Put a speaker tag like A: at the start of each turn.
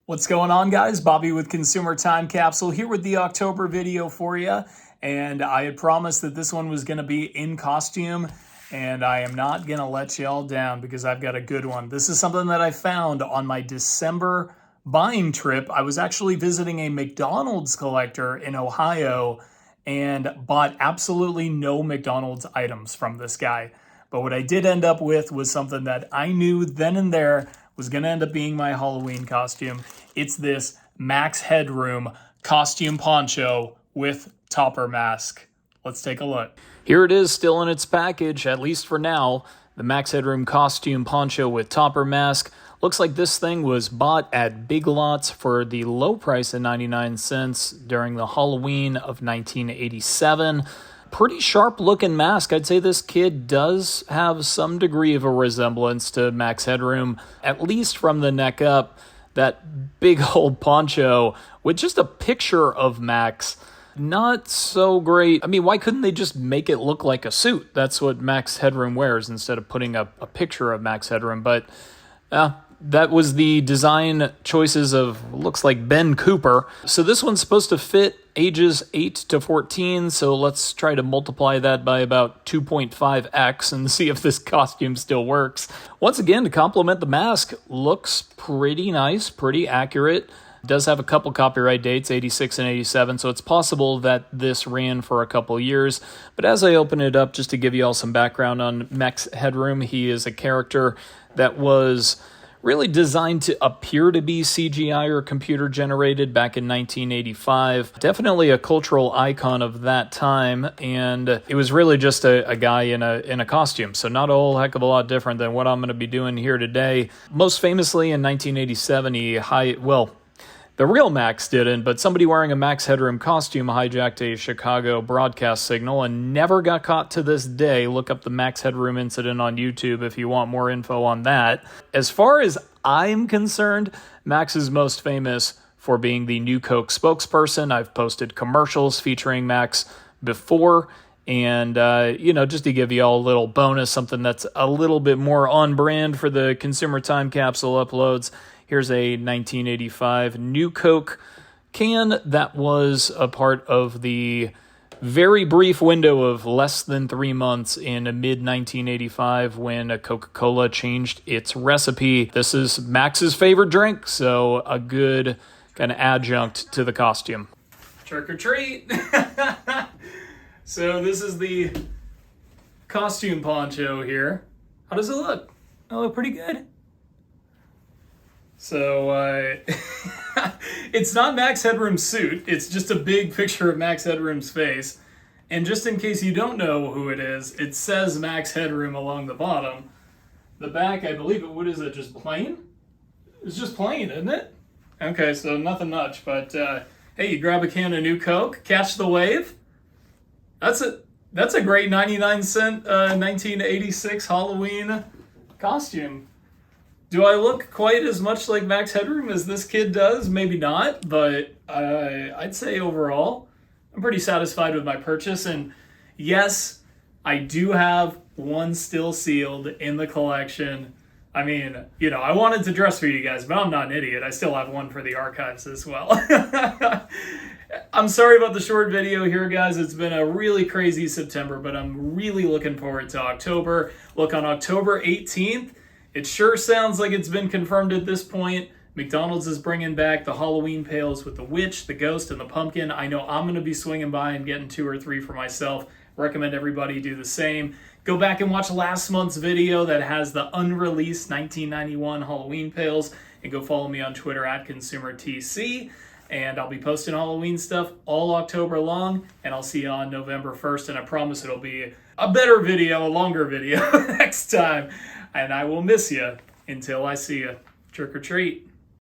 A: What's going on, guys? Bobby with Consumer Time Capsule here with the October video for you. And I had promised that this one was going to be in costume, and I am not going to let y'all down because I've got a good one. This is something that I found on my December buying trip. I was actually visiting a McDonald's collector in Ohio and bought absolutely no McDonald's items from this guy. But what I did end up with was something that I knew then and there was going to end up being my Halloween costume. It's this Max Headroom costume poncho with topper mask. Let's take a look. Here it is, still in its package, at least for now. The Max Headroom costume poncho with topper mask. Looks like this thing was bought at Big Lots for the low price of 99 cents during the Halloween of 1987. Pretty sharp looking mask. I'd say this kid does have some degree of a resemblance to Max Headroom, at least from the neck up. That big old poncho with just a picture of Max. Not so great. I mean, why couldn't they just make it look like a suit? That's what Max Headroom wears instead of putting a picture of Max Headroom. But that was the design choices of, looks like, Ben Cooper. So this one's supposed to fit ages 8 to 14, so let's try to multiply that by about 2.5x and see if this costume still works. Once again, to complement the mask, looks pretty nice, pretty accurate. It does have a couple copyright dates, 86 and 87, so it's possible that this ran for a couple years. But as I open it up, just to give you all some background on Max Headroom, he is a character that was really designed to appear to be CGI or computer generated back in 1985. Definitely a cultural icon of that time, and it was really just a guy in a costume, so not a whole heck of a lot different than what I'm going to be doing here today. Most famously in 1987, the real Max didn't, but somebody wearing a Max Headroom costume hijacked a Chicago broadcast signal and never got caught to this day. Look up the Max Headroom incident on YouTube if you want more info on that. As far as I'm concerned, Max is most famous for being the New Coke spokesperson. I've posted commercials featuring Max before, and just to give you all a little bonus, something that's a little bit more on brand for the Consumer Time Capsule uploads. Here's a 1985 New Coke can that was a part of the very brief window of less than 3 months in mid-1985 when Coca-Cola changed its recipe. This is Max's favorite drink, so a good kind of adjunct to the costume. Trick or treat! So this is the costume poncho here. How does it look? It look pretty good. So, it's not Max Headroom's suit, it's just a big picture of Max Headroom's face. And just in case you don't know who it is, it says Max Headroom along the bottom. The back, I believe what is it, just plain? It's just plain, isn't it? Okay, so nothing much, but hey, you grab a can of New Coke, catch the wave. That's a great 99-cent 1986 Halloween costume. Do I look quite as much like Max Headroom as this kid does? Maybe not, but I'd say overall, I'm pretty satisfied with my purchase. And yes, I do have one still sealed in the collection. I mean, I wanted to dress for you guys, but I'm not an idiot. I still have one for the archives as well. I'm sorry about the short video here, guys. It's been a really crazy September, but I'm really looking forward to October. Look, on October 18th, it sure sounds like it's been confirmed at this point. McDonald's is bringing back the Halloween pails with the witch, the ghost, and the pumpkin. I know I'm going to be swinging by and getting 2 or 3 for myself. Recommend everybody do the same. Go back and watch last month's video that has the unreleased 1991 Halloween pails. And go follow me on Twitter at ConsumerTC. And I'll be posting Halloween stuff all October long. And I'll see you on November 1st. And I promise it'll be a better video, a longer video next time. And I will miss you until I see you. Trick or treat.